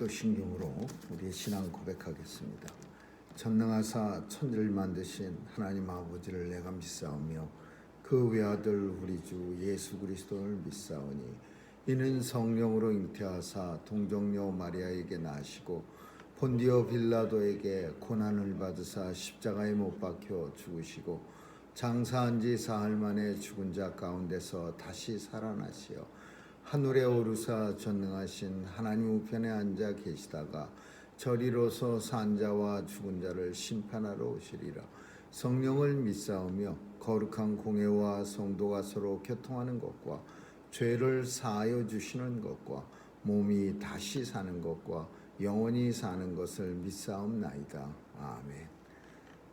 사도신경으로 우리의 신앙 고백하겠습니다. 전능하사 천지를 만드신 하나님 아버지를 내가 믿사오며 그 외아들 우리 주 예수 그리스도를 믿사오니 이는 성령으로 잉태하사 동정녀 마리아에게 나시고 본디오 빌라도에게 고난을 받으사 십자가에 못 박혀 죽으시고 장사한 지 사흘 만에 죽은 자 가운데서 다시 살아나시어 하늘에 오르사 전능하신 하나님 우편에 앉아 계시다가 저리로서 산 자와 죽은 자를 심판하러 오시리라. 성령을 믿사오며 거룩한 공회와 성도가 서로 교통하는 것과 죄를 사하여 주시는 것과 몸이 다시 사는 것과 영원히 사는 것을 믿사옵나이다. 아멘.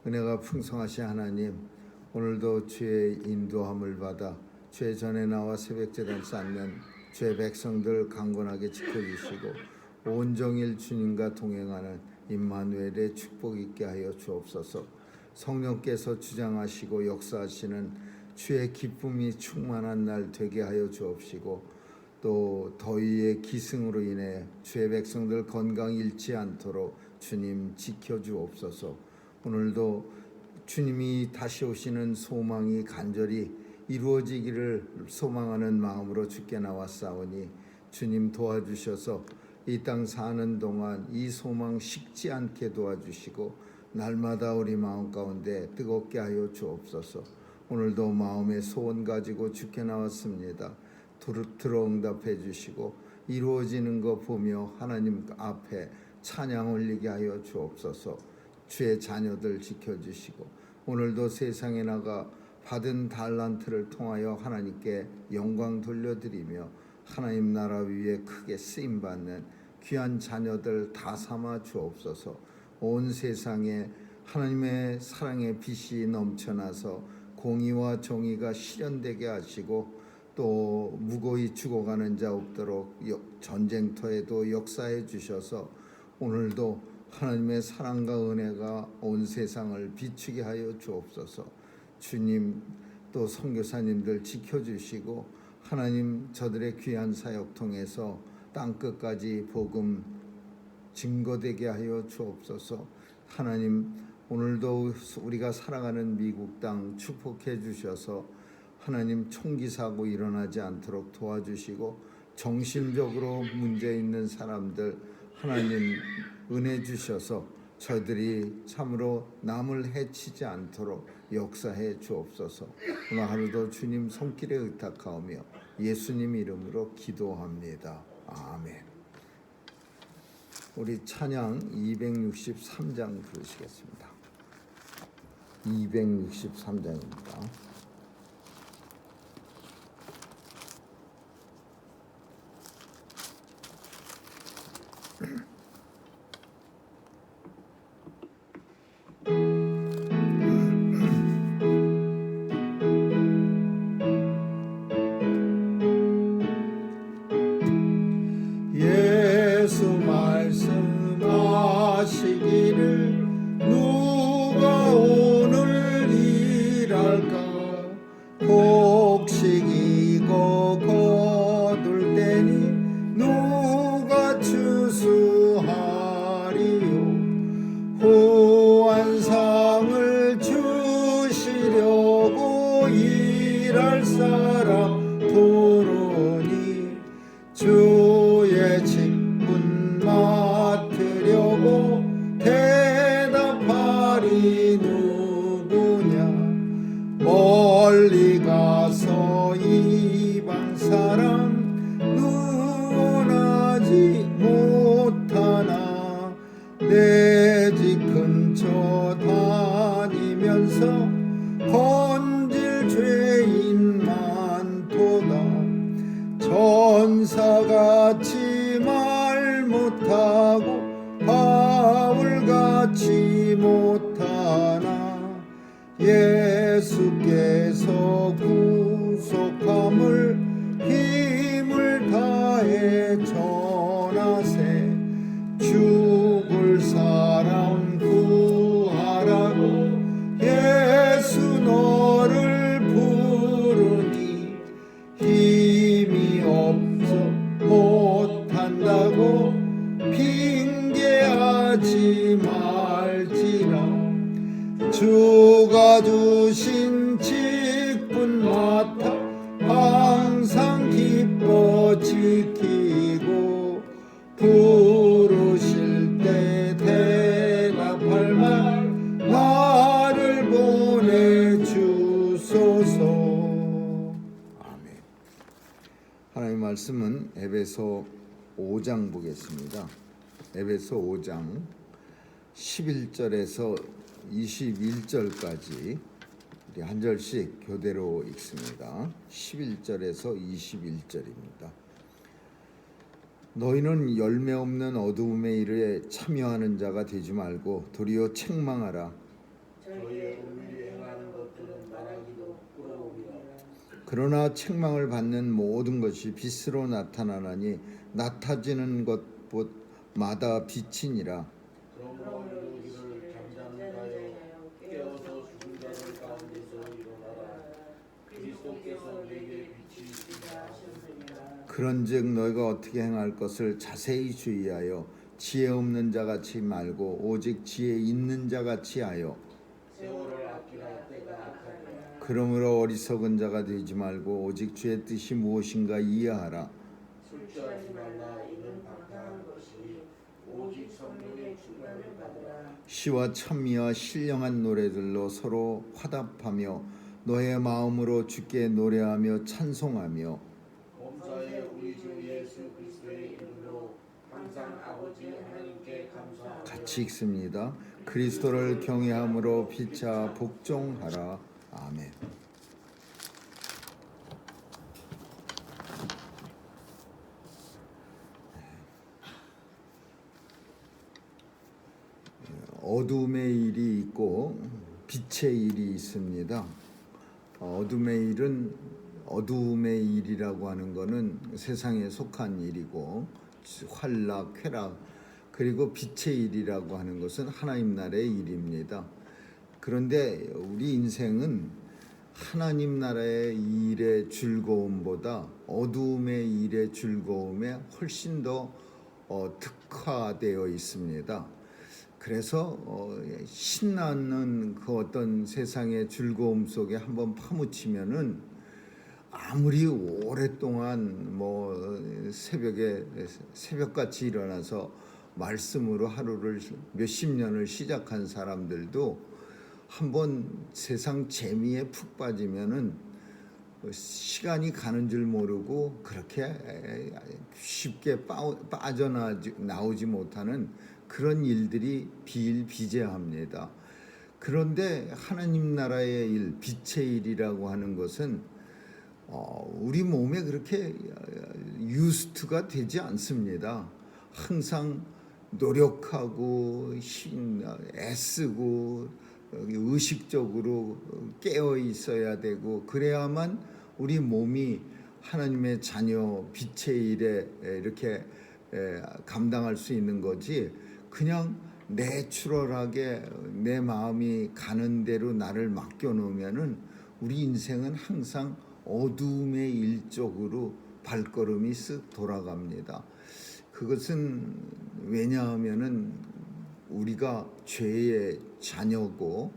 은혜가 풍성하신 하나님, 오늘도 주의 인도함을 받아 죄 전에 나와 새벽제단 쌓는 주의 백성들 강건하게 지켜주시고 온종일 주님과 동행하는 임마누엘의 축복 있게 하여 주옵소서. 성령께서 주장하시고 역사하시는 주의 기쁨이 충만한 날 되게 하여 주옵시고 또 더위의 기승으로 인해 주의 백성들 건강 잃지 않도록 주님 지켜주옵소서. 오늘도 주님이 다시 오시는 소망이 간절히 이루어지기를 소망하는 마음으로 주께 나왔사오니 주님 도와주셔서 이 땅 사는 동안 이 소망 식지 않게 도와주시고 날마다 우리 마음 가운데 뜨겁게 하여 주옵소서. 오늘도 마음의 소원 가지고 주께 나왔습니다. 들어 응답해 주시고 이루어지는 거 보며 하나님 앞에 찬양 올리게 하여 주옵소서. 주의 자녀들 지켜주시고 오늘도 세상에 나가 받은 달란트를 통하여 하나님께 영광 돌려드리며 하나님 나라 위에 크게 쓰임받는 귀한 자녀들 다 삼아 주옵소서. 온 세상에 하나님의 사랑의 빛이 넘쳐나서 공의와 정의가 실현되게 하시고 또 무고히 죽어가는 자 없도록 전쟁터에도 역사해 주셔서 오늘도 하나님의 사랑과 은혜가 온 세상을 비추게 하여 주옵소서. 주님 또 선교사님들 지켜주시고 하나님 저들의 귀한 사역 통해서 땅끝까지 복음 증거되게 하여 주옵소서. 하나님 오늘도 우리가 살아가는 미국 땅 축복해 주셔서 하나님 총기 사고 일어나지 않도록 도와주시고 정신적으로 문제 있는 사람들 하나님 은혜 주셔서 저들이 참으로 남을 해치지 않도록 역사해 주옵소서. 오늘 하루도 주님 손길에 의탁하오며 예수님 이름으로 기도합니다. 아멘. 우리 찬양 263장 부르시겠습니다. 263장입니다. 예수 말씀하시기를 누가 오늘 일할까 곡식이고 거둘 때니 누가 추수하리요 후한상을 주시려고 일할 사람 부르니 주의 직분 맡으려고 대답하리 누구냐 멀리 가서 이방 사람 눈하지 못하나 내 집 근처 다니면서 건질 죄인 많도다 전사같이 말 못하고 바울같이 못하나 예수께서 구속함을 힘을 다해 전하세 죽을 사람 구하라고 예수 너를 부르니 힘이 없어 못한다고 핑계하지 말지라. 주가 주신 직분 맡아 항상 기뻐 지키고 부르실 때 대답할 말 나를 보내주소서. 아멘. 하나님의 말씀은 에베소 5장 보겠습니다. 에베소 5장 11절에서 21절까지 우리 한 절씩 교대로 읽습니다. 11절에서 21절입니다. 너희는 열매 없는 어두움의 일에 참여하는 자가 되지 말고 도리어 책망하라. 저희의 은밀히 행하는 것들은 말하기도 부끄러움이라. 그러나 책망을 받는 모든 것이 빛으로 나타나나니 나타지는 것마다 빛이니라. 그러므로 이르기를 잠자는 자여 깨어서 죽은 자들 가운데서 일어나라. 그리스도께서 너희에게 빛이 있으라 하셨느니라. 그런즉 너희가 어떻게 행할 것을 자세히 주의하여 지혜 없는 자같이 말고 오직 지혜 있는 자같이 하여 세월을 아끼라. 때가 악하니라. 그러므로 어리석은 자가 되지 말고 오직 주의 뜻이 무엇인가 이해하라. 술 취하지 말라. 이는 방탕한 것이 오직 성령의 충만을 받으라. 시와 찬미와 신령한 노래들로 서로 화답하며 너의 마음으로 주께 노래하며 찬송하며 범사에 우리 주 예수 그리스도의 이름으로 항상 아버지 하나님께 감사하며 같이 읽습니다. 그리스도를 경외함으로 피차 복종하라. 아멘. 어둠의 일이 있고 빛의 일이 있습니다. 어둠의 일은 어둠의 일이라고 하는 것은 세상에 속한 일이고 환락, 쾌락, 그리고 빛의 일이라고 하는 것은 하나님 나라의 일입니다. 그런데 우리 인생은 하나님 나라의 일의 즐거움보다 어둠의 일의 즐거움에 훨씬 더 특화되어 있습니다. 그래서 신나는 그 어떤 세상의 즐거움 속에 한번 파묻히면은 아무리 오랫동안 새벽같이 일어나서 말씀으로 하루를 몇십 년을 시작한 사람들도 한번 세상 재미에 푹 빠지면은 시간이 가는 줄 모르고 그렇게 쉽게 빠져나오지 못하는 그런 일들이 비일비재합니다. 그런데 하나님 나라의 일, 빛의 일이라고 하는 것은 우리 몸에 그렇게 유스트가 되지 않습니다. 항상 노력하고 애쓰고 의식적으로 깨어 있어야 되고 그래야만 우리 몸이 하나님의 자녀 빛의 일에 이렇게 감당할 수 있는 거지. 그냥 내추럴하게 내 마음이 가는 대로 나를 맡겨놓으면은 우리 인생은 항상 어둠의 일쪽으로 발걸음이 쓱 돌아갑니다. 그것은 왜냐하면은 우리가 죄의 자녀고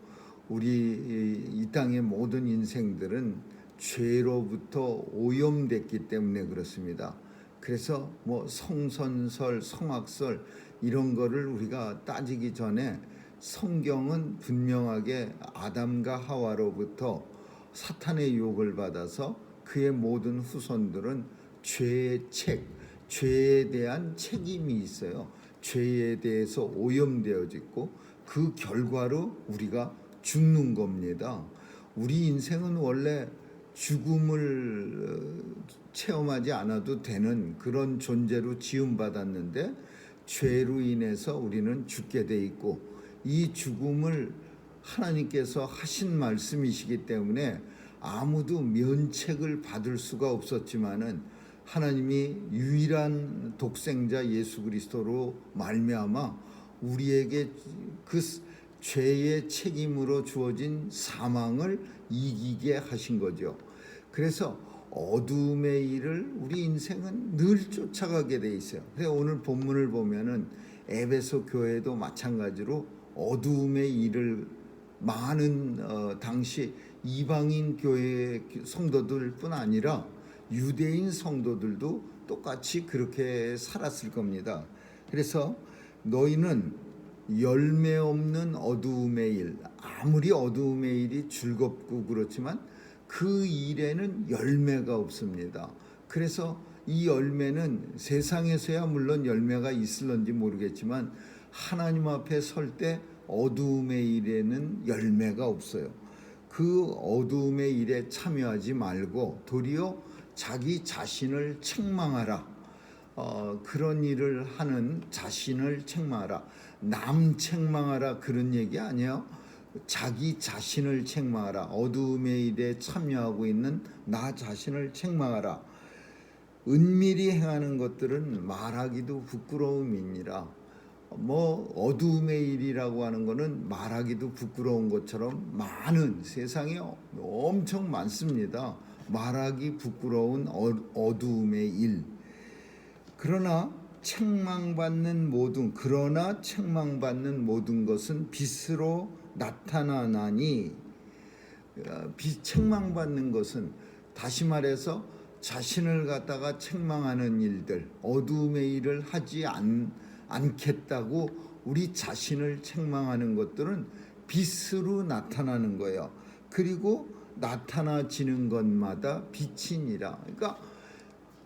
우리 이 땅의 모든 인생들은 죄로부터 오염됐기 때문에 그렇습니다. 그래서 성선설, 성악설 이런 거를 우리가 따지기 전에 성경은 분명하게 아담과 하와로부터 사탄의 유혹을 받아서 그의 모든 후손들은 죄에 대한 책임이 있어요. 죄에 대해서 오염되어지고 그 결과로 우리가 죽는 겁니다. 우리 인생은 원래 죽음을 체험하지 않아도 되는 그런 존재로 지음받았는데 죄로 인해서 우리는 죽게 돼 있고 이 죽음을 하나님께서 하신 말씀이시기 때문에 아무도 면책을 받을 수가 없었지만은 하나님이 유일한 독생자 예수 그리스도로 말미암아 우리에게 그 죄의 책임으로 주어진 사망을 이기게 하신 거죠. 그래서 어둠의 일을 우리 인생은 늘 쫓아가게 돼 있어요. 그래서 오늘 본문을 보면은 에베소 교회도 마찬가지로 어둠의 일을 많은 당시 이방인 교회 성도들뿐 아니라 유대인 성도들도 똑같이 그렇게 살았을 겁니다. 그래서 너희는 열매 없는 어두움의 일, 아무리 어두움의 일이 즐겁고 그렇지만 그 일에는 열매가 없습니다. 그래서 이 열매는 세상에서야 물론 열매가 있을런지 모르겠지만 하나님 앞에 설 때 어두움의 일에는 열매가 없어요. 그 어두움의 일에 참여하지 말고 도리어 자기 자신을 책망하라. 그런 일을 하는 자신을 책망하라. 남 책망하라 그런 얘기 아니에요. 자기 자신을 책망하라. 어두움의 일에 참여하고 있는 나 자신을 책망하라. 은밀히 행하는 것들은 말하기도 부끄러움이니라. 어두움의 일이라고 하는 거는 말하기도 부끄러운 것처럼 많은 세상에 엄청 많습니다. 말하기 부끄러운 어두움의 일. 그러나 책망받는 모든 것은 빛으로 나타나나니, 책망받는 것은 다시 말해서 자신을 갖다가 책망하는 일들, 어두움의 일을 하지 않겠다고 우리 자신을 책망하는 것들은 빛으로 나타나는 거예요. 그리고 나타나지는 것마다 빛이니라. 그러니까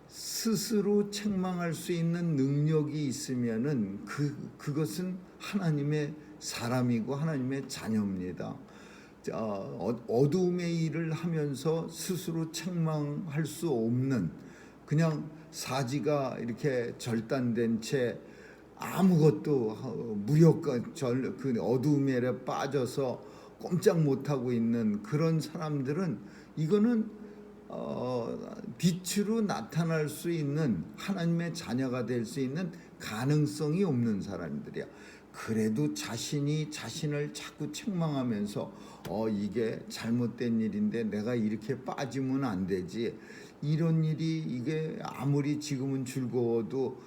스스로 책망할 수 있는 능력이 있으면은 그것은 하나님의 사람이고 하나님의 자녀입니다. 어두움의 일을 하면서 스스로 책망할 수 없는, 그냥 사지가 이렇게 절단된 채 아무것도 그 어두움에 빠져서 꼼짝 못하고 있는 그런 사람들은 이거는 빛으로 나타날 수 있는 하나님의 자녀가 될 수 있는 가능성이 없는 사람들이야. 그래도 자신이 자신을 자꾸 책망하면서 이게 잘못된 일인데 내가 이렇게 빠지면 안 되지. 이런 일이 이게 아무리 지금은 즐거워도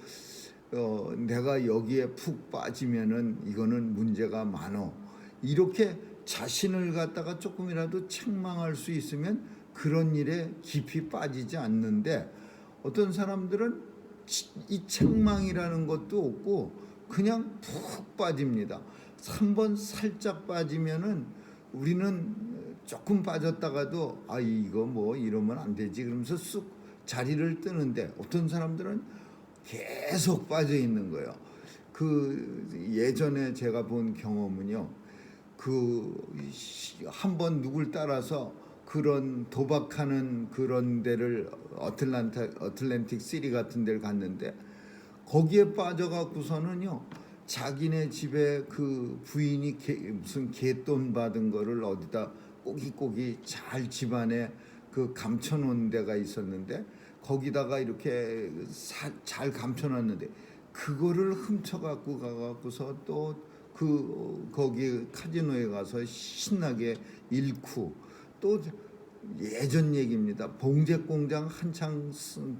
내가 여기에 푹 빠지면은 이거는 문제가 많어. 이렇게 자신을 갖다가 조금이라도 책망할 수 있으면 그런 일에 깊이 빠지지 않는데, 어떤 사람들은 이 책망이라는 것도 없고 그냥 푹 빠집니다. 한번 살짝 빠지면은 우리는 조금 빠졌다가도 이거 이러면 안 되지 그러면서 쑥 자리를 뜨는데, 어떤 사람들은 계속 빠져 있는 거예요. 예전에 제가 본 경험은요, 한번 누굴 따라서 그런 도박하는 그런 데를 어틀랜틱 시리 같은 데를 갔는데, 거기에 빠져갖고서는요, 자기네 집에 그 부인이 무슨 개돈 받은 거를 어디다 꼬깃꼬깃 잘 집안에 감춰놓은 데가 있었는데, 거기다가 이렇게 잘 감춰놨는데 그거를 훔쳐갖고 가갖고서 또 거기 카지노에 가서 신나게 잃고, 또 예전 얘기입니다. 봉제공장 한창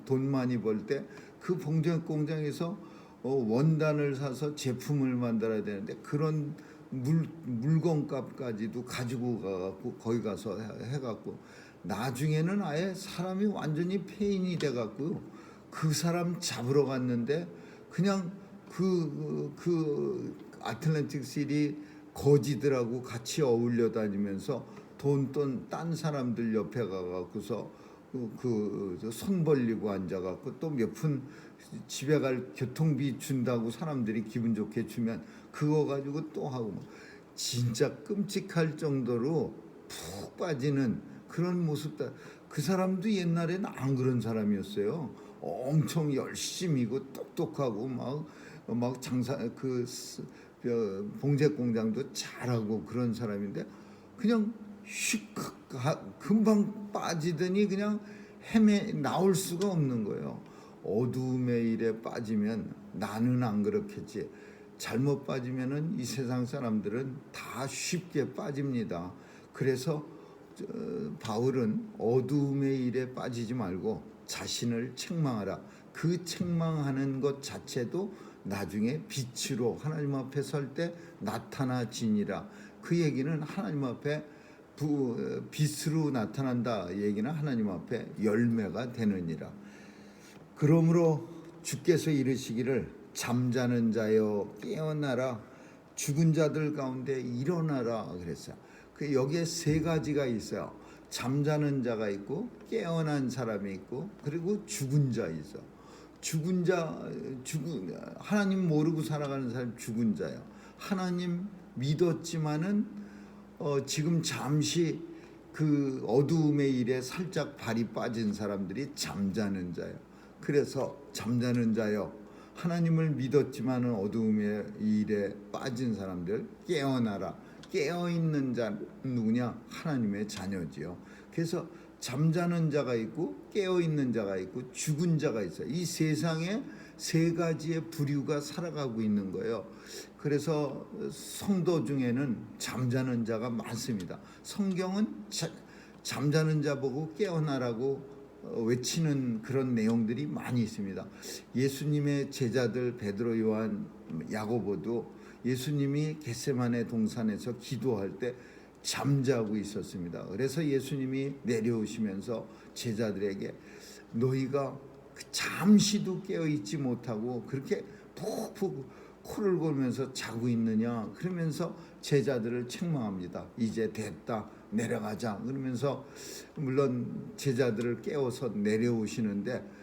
돈 많이 벌 때 그 봉제공장에서 원단을 사서 제품을 만들어야 되는데 그런 물건값까지도 가지고 가갖고 거기 가서 해갖고 나중에는 아예 사람이 완전히 폐인이 돼갖고요. 그 사람 잡으러 갔는데 그냥 그 아틀랜틱 시리 거지들하고 같이 어울려 다니면서 돈 딴 사람들 옆에 가갖고서 손 벌리고 앉아갖고 또 몇 푼 집에 갈 교통비 준다고 사람들이 기분 좋게 주면 그거 가지고 또 하고, 진짜 끔찍할 정도로 푹 빠지는 그런 모습다. 그 사람도 옛날에는 안 그런 사람이었어요. 엄청 열심히고 똑똑하고 막 장사 봉제 공장도 잘하고 그런 사람인데 그냥 금방 빠지더니 그냥 나올 수가 없는 거예요. 어두움의 일에 빠지면 나는 안 그렇겠지. 잘못 빠지면은 이 세상 사람들은 다 쉽게 빠집니다. 그래서 바울은 어두움의 일에 빠지지 말고 자신을 책망하라. 그 책망하는 것 자체도 나중에 빛으로 하나님 앞에 설 때 나타나지니라. 그 얘기는 하나님 앞에 빛으로 나타난다 얘기는 하나님 앞에 열매가 되느니라. 그러므로 주께서 이르시기를 잠자는 자여 깨어나라, 죽은 자들 가운데 일어나라 그랬어요. 그 여기에 세 가지가 있어요. 잠자는 자가 있고 깨어난 사람이 있고 그리고 죽은 자 있어. 하나님 모르고 살아가는 사람 죽은 자예요. 하나님 믿었지만은 지금 잠시 그 어두움의 일에 살짝 발이 빠진 사람들이 잠자는 자예요. 그래서 잠자는 자여, 하나님을 믿었지만은 어두움의 일에 빠진 사람들 깨어나라. 깨어있는 자 누구냐? 하나님의 자녀지요. 그래서 잠자는 자가 있고 깨어있는 자가 있고 죽은 자가 있어요. 이 세상에 세 가지의 부류가 살아가고 있는 거예요. 그래서 성도 중에는 잠자는 자가 많습니다. 성경은 잠자는 자 보고 깨어나라고 외치는 그런 내용들이 많이 있습니다. 예수님의 제자들 베드로, 요한, 야고보도 예수님이 겟세마네 동산에서 기도할 때 잠자고 있었습니다. 그래서 예수님이 내려오시면서 제자들에게 너희가 잠시도 깨어있지 못하고 그렇게 푹푹 코를 골면서 자고 있느냐 그러면서 제자들을 책망합니다. 이제 됐다, 내려가자 그러면서 물론 제자들을 깨워서 내려오시는데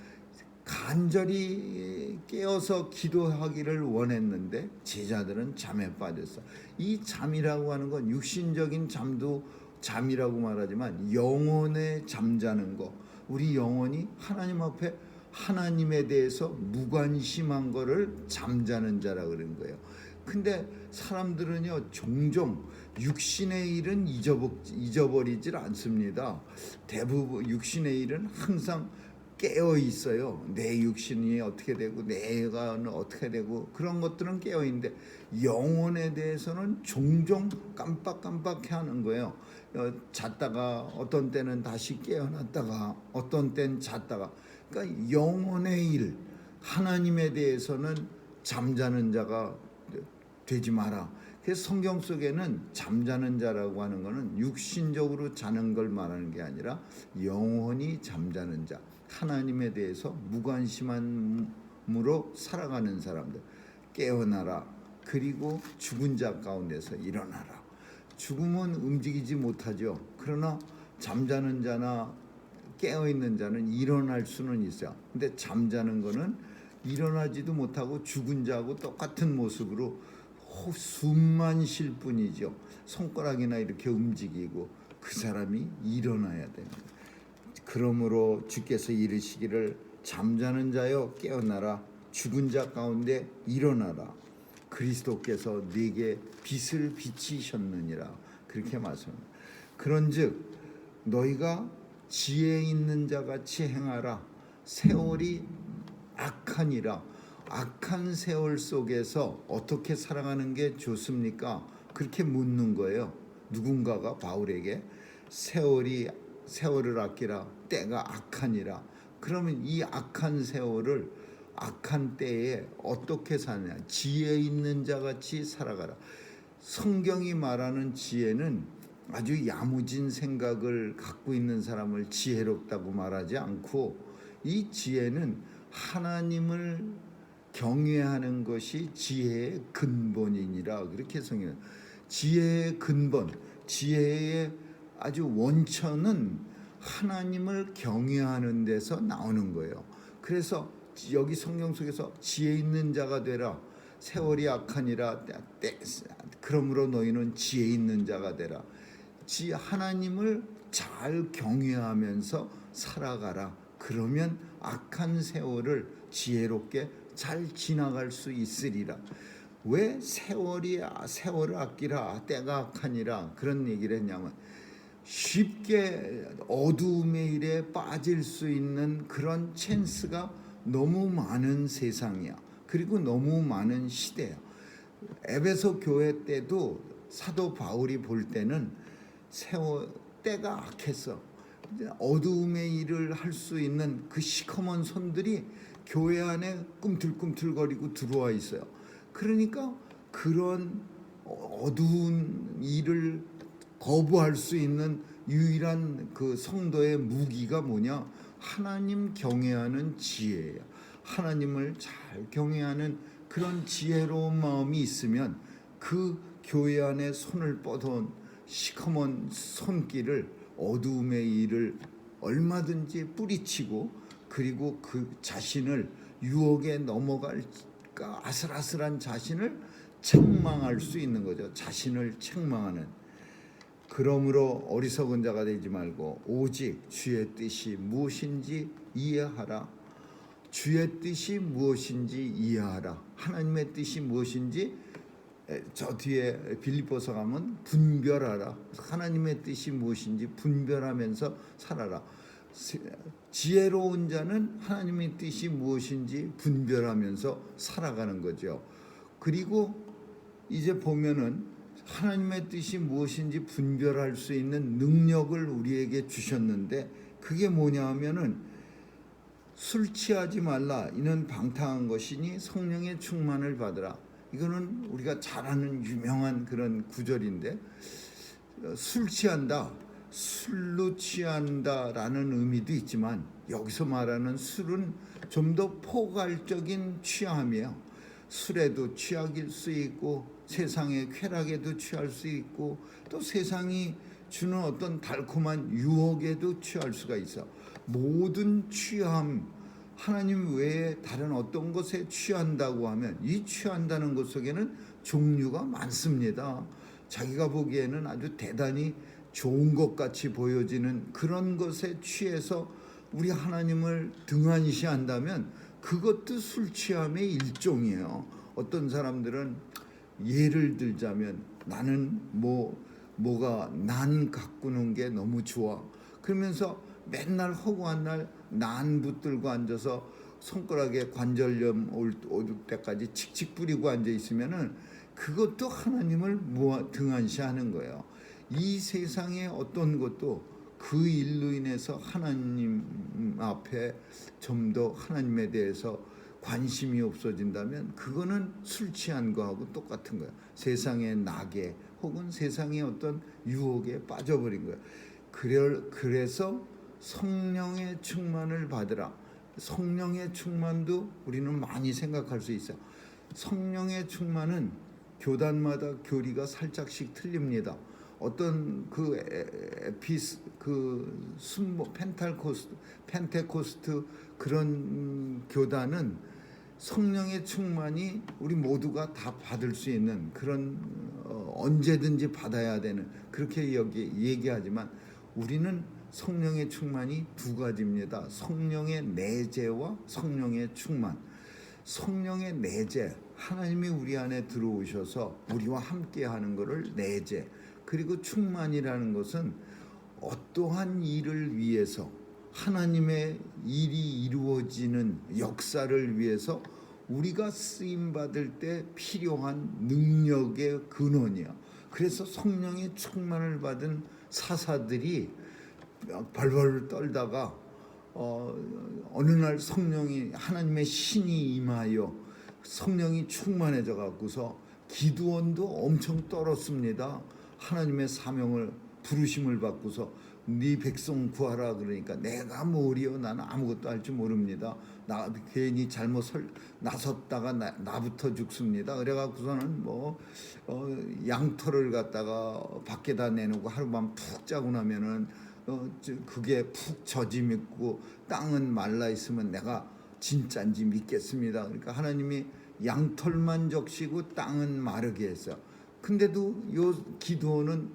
간절히 깨어서 기도하기를 원했는데 제자들은 잠에 빠졌어. 이 잠이라고 하는 건 육신적인 잠도 잠이라고 말하지만 영혼에 잠자는 거, 우리 영혼이 하나님 앞에 하나님에 대해서 무관심한 거를 잠자는 자라 그런 거예요. 근데 사람들은요 종종 육신의 일은 잊어버리질 않습니다. 대부분 육신의 일은 항상 깨어 있어요. 내 육신이 어떻게 되고 내가 어떻게 되고 그런 것들은 깨어 있는데 영혼에 대해서는 종종 깜빡깜빡해 하는 거예요. 잤다가 어떤 때는 다시 깨어났다가 어떤 때는 잤다가, 그러니까 영혼의 일, 하나님에 대해서는 잠자는 자가 되지 마라. 그래서 성경 속에는 잠자는 자라고 하는 것은 육신적으로 자는 걸 말하는 게 아니라 영혼이 잠자는 자, 하나님에 대해서 무관심함으로 살아가는 사람들, 깨어나라. 그리고 죽은 자 가운데서 일어나라. 죽음은 움직이지 못하죠. 그러나 잠자는 자나 깨어있는 자는 일어날 수는 있어요. 근데 잠자는 거는 일어나지도 못하고 죽은 자하고 똑같은 모습으로 숨만 쉴 뿐이죠. 손가락이나 이렇게 움직이고 그 사람이 일어나야 됩니다. 그러므로 주께서 이르시기를 잠자는 자여 깨어나라, 죽은 자 가운데 일어나라. 그리스도께서 네게 빛을 비치셨느니라. 그렇게 말씀합니다. 그런즉 너희가 지혜 있는 자 같이 행하라. 세월이 악하니라. 악한 세월 속에서 어떻게 살아가는 게 좋습니까? 그렇게 묻는 거예요. 누군가가 바울에게 세월을 아끼라, 때가 악하니라. 그러면 이 악한 세월을 악한 때에 어떻게 사냐? 지혜 있는 자 같이 살아가라. 성경이 말하는 지혜는 아주 야무진 생각을 갖고 있는 사람을 지혜롭다고 말하지 않고, 이 지혜는 하나님을 경외하는 것이 지혜의 근본이니라. 그렇게 성경, 지혜의 근본, 지혜의 아주 원천은 하나님을 경외하는 데서 나오는 거예요. 그래서 여기 성경 속에서 지혜 있는 자가 되라. 세월이 악하니라. 그러므로 너희는 지혜 있는 자가 되라. 하나님을 잘 경외하면서 살아가라. 그러면 악한 세월을 지혜롭게 잘 지나갈 수 있으리라. 왜 세월을 아끼라, 때가 악하니라 그런 얘기를 했냐면, 쉽게 어두움의 일에 빠질 수 있는 그런 찬스가 너무 많은 세상이야. 그리고 너무 많은 시대야. 에베소 교회 때도 사도 바울이 볼 때는 때가 악해서 어두움의 일을 할 수 있는 그 시커먼 손들이 교회 안에 꿈틀꿈틀거리고 들어와 있어요. 그러니까 그런 어두운 일을 거부할 수 있는 유일한 그 성도의 무기가 뭐냐? 하나님 경외하는 지혜예요. 하나님을 잘 경외하는 그런 지혜로운 마음이 있으면 그 교회 안에 손을 뻗어온 시커먼 손길을 어두움의 일을 얼마든지 뿌리치고 그리고 그 자신을 유혹에 넘어갈까 아슬아슬한 자신을 책망할 수 있는 거죠. 자신을 책망하는. 그러므로 어리석은 자가 되지 말고 오직 주의 뜻이 무엇인지 이해하라. 주의 뜻이 무엇인지 이해하라. 하나님의 뜻이 무엇인지 저 뒤에 빌립보서 가면 분별하라. 하나님의 뜻이 무엇인지 분별하면서 살아라. 지혜로운 자는 하나님의 뜻이 무엇인지 분별하면서 살아가는 거죠. 그리고 이제 보면은 하나님의 뜻이 무엇인지 분별할 수 있는 능력을 우리에게 주셨는데 그게 뭐냐 하면은 술 취하지 말라. 이는 방탕한 것이니 성령의 충만을 받으라. 이거는 우리가 잘 아는 유명한 그런 구절인데 술 취한다, 술로 취한다라는 의미도 있지만 여기서 말하는 술은 좀 더 포괄적인 취함이에요. 술에도 취할 수 있고 세상의 쾌락에도 취할 수 있고 또 세상이 주는 어떤 달콤한 유혹에도 취할 수가 있어. 모든 취함, 하나님 외에 다른 어떤 것에 취한다고 하면 이 취한다는 것 속에는 종류가 많습니다. 자기가 보기에는 아주 대단히 좋은 것 같이 보여지는 그런 것에 취해서 우리 하나님을 등한시한다면 그것도 술 취함의 일종이에요. 어떤 사람들은 예를 들자면 나는 뭐가 난 가꾸는 게 너무 좋아. 그러면서 맨날 허구한 날 난 붙들고 앉아서 손가락에 관절염 올 때까지 칙칙 뿌리고 앉아 있으면은 그것도 하나님을 등한시하는 거예요. 이 세상의 어떤 것도 그 일로 인해서 하나님 앞에 좀 더 하나님에 대해서 관심이 없어진다면 그거는 술 취한 거하고 똑같은 거예요. 세상의 낙에 혹은 세상의 어떤 유혹에 빠져버린 거예요. 그래서 성령의 충만을 받으라. 성령의 충만도 우리는 많이 생각할 수 있어요. 성령의 충만은 교단마다 교리가 살짝씩 틀립니다. 어떤 펜테코스트 그런 교단은 성령의 충만이 우리 모두가 다 받을 수 있는 그런 언제든지 받아야 되는 그렇게 얘기하지만 우리는 성령의 충만이 두 가지입니다. 성령의 내재와 성령의 충만. 성령의 내재, 하나님이 우리 안에 들어오셔서 우리와 함께 하는 것을 내재. 그리고 충만이라는 것은 어떠한 일을 위해서 하나님의 일이 이루어지는 역사를 위해서 우리가 쓰임받을 때 필요한 능력의 근원이야. 그래서 성령의 충만을 받은 사사들이 벌벌 떨다가 어느 날 성령이 하나님의 신이 임하여 성령이 충만해져 갖고서 기드온도 엄청 떨었습니다. 하나님의 사명을 부르심을 받고서 네 백성 구하라 그러니까 내가 뭐리요 나는 아무것도 할 줄 모릅니다. 나 괜히 잘못 나섰다가 나부터 죽습니다. 그래갖고서는 양털을 갖다가 밖에다 내놓고 하루밤 푹 자고 나면은 그게 푹 젖임 있고 땅은 말라 있으면 내가 진짜인지 믿겠습니다. 그러니까 하나님이 양털만 적시고 땅은 마르게 했어요. 근데도 요 기도는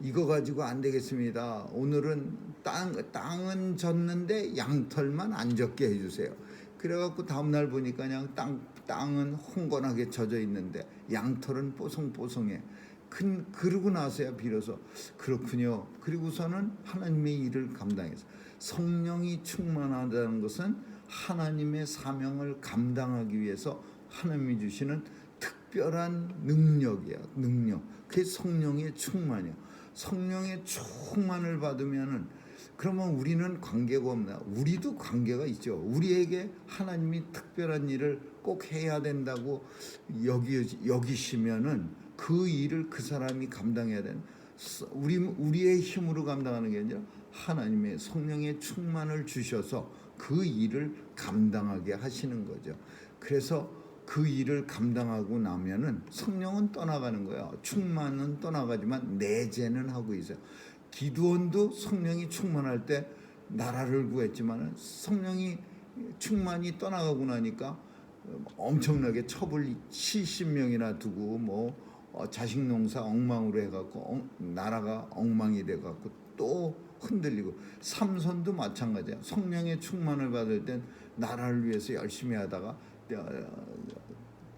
이거 가지고 안 되겠습니다. 오늘은 땅은 졌는데 양털만 안 젖게 해주세요. 그래갖고 다음날 보니까 그냥 땅은 홍건하게 젖어 있는데 양털은 뽀송뽀송해. 그러고 나서야 비로소 그렇군요. 그리고서는 하나님의 일을 감당해서 성령이 충만하다는 것은 하나님의 사명을 감당하기 위해서 하나님이 주시는 특별한 능력이야. 능력. 그게 성령의 충만이야. 성령의 충만을 받으면은 그러면 우리는 관계가 없나? 우리도 관계가 있죠. 우리에게 하나님이 특별한 일을 꼭 해야 된다고 여기시면은 그 일을 그 사람이 감당해야 되는, 우리의 힘으로 감당하는 게 아니라 하나님의 성령의 충만을 주셔서 그 일을 감당하게 하시는 거죠. 그래서 그 일을 감당하고 나면은 성령은 떠나가는 거예요. 충만은 떠나가지만 내재는 하고 있어요. 기드온도 성령이 충만할 때 나라를 구했지만 성령이 충만이 떠나가고 나니까 엄청나게 첩을 70명이나 두고 자식 농사 엉망으로 해갖고 나라가 엉망이 돼갖고 또 흔들리고, 삼손도 마찬가지야. 성령의 충만을 받을 땐 나라를 위해서 열심히 하다가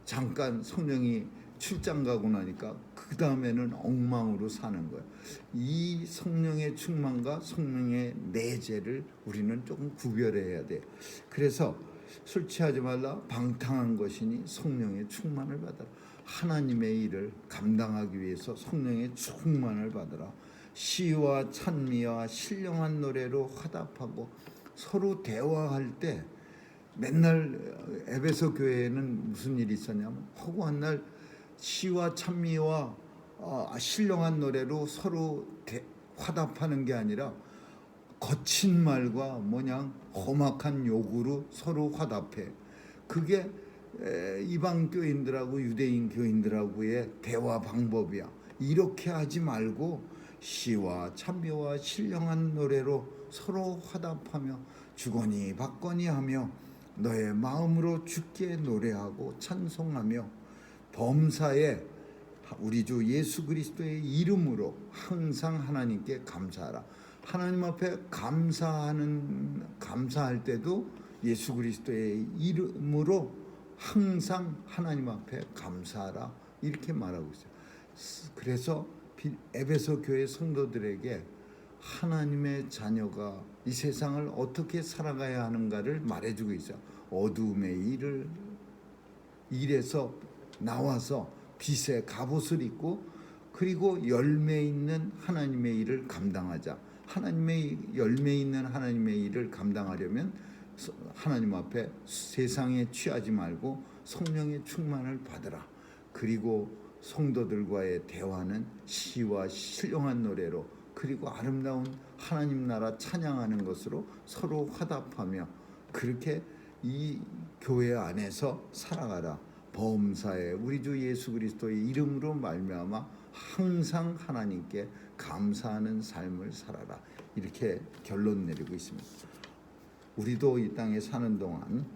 잠깐 성령이 출장 가고 나니까 그 다음에는 엉망으로 사는 거예요. 이 성령의 충만과 성령의 내재를 우리는 조금 구별해야 돼요. 그래서 술 취하지 말라, 방탕한 것이니 성령의 충만을 받아라. 하나님의 일을 감당하기 위해서 성령의 충만을 받으라. 시와 찬미와 신령한 노래로 화답하고 서로 대화할 때, 맨날 에베소 교회에는 무슨 일이 있었냐면 허구한 날 시와 찬미와 신령한 노래로 서로 화답하는 게 아니라 거친 말과 험악한 욕으로 서로 화답해. 그게 이방 교인들하고 유대인 교인들하고의 대화 방법이야. 이렇게 하지 말고 시와 찬미와 신령한 노래로 서로 화답하며 주거니 받거니 하며 너의 마음으로 주께 노래하고 찬송하며 범사에 우리 주 예수 그리스도의 이름으로 항상 하나님께 감사하라. 하나님 앞에 감사할 때도 예수 그리스도의 이름으로 항상 하나님 앞에 감사하라, 이렇게 말하고 있어요. 그래서 에베소 교회 성도들에게 하나님의 자녀가 이 세상을 어떻게 살아가야 하는가를 말해주고 있어요. 어두움의 일에서 나와서 빛의 갑옷을 입고, 그리고 열매 있는 하나님의 일을 감당하자. 하나님의 열매 있는 하나님의 일을 감당하려면 하나님 앞에 세상에 취하지 말고 성령의 충만을 받으라. 그리고 성도들과의 대화는 시와 신령한 노래로, 그리고 아름다운 하나님 나라 찬양하는 것으로 서로 화답하며 그렇게 이 교회 안에서 살아가라. 범사에 우리 주 예수 그리스도의 이름으로 말미암아 항상 하나님께 감사하는 삶을 살아라. 이렇게 결론 내리고 있습니다. 우리도 이 땅에 사는 동안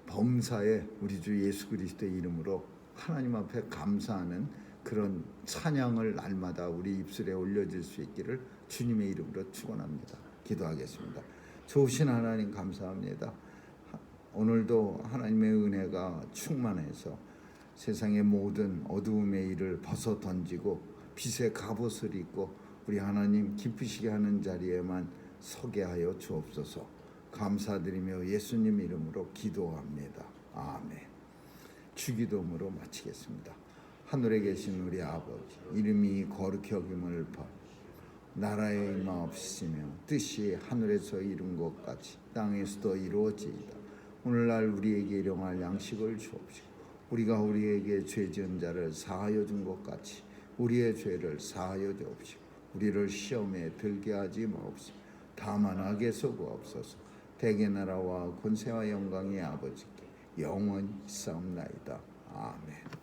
범사에 우리 주 예수 그리스도의 이름으로 하나님 앞에 감사하는 그런 찬양을 날마다 우리 입술에 올려질 수 있기를 주님의 이름으로 축원합니다. 기도하겠습니다. 좋으신 하나님 감사합니다. 오늘도 하나님의 은혜가 충만해서 세상의 모든 어두움의 일을 벗어 던지고 빛의 갑옷을 입고 우리 하나님 기쁘시게 하는 자리에만 서게 하여 주옵소서. 감사드리며 예수님 이름으로 기도합니다. 아멘. 주기도문으로 마치겠습니다. 하늘에 계신 우리 아버지, 이름이 거룩히 여김을 받 나라에 임하옵시며 뜻이 하늘에서 이룬 것 같이 땅에서도 이루어지이다. 오늘날 우리에게 일용할 양식을 주옵시고 우리가 우리에게 죄 지은 자를 사하여 준 것 같이 우리의 죄를 사하여 주옵시고 우리를 시험에 들게 하지 마옵시고 다만 악에서 구하옵소서. 대개 나라와 권세와 영광이 아버지께 영원히 있사옵나이다. 아멘.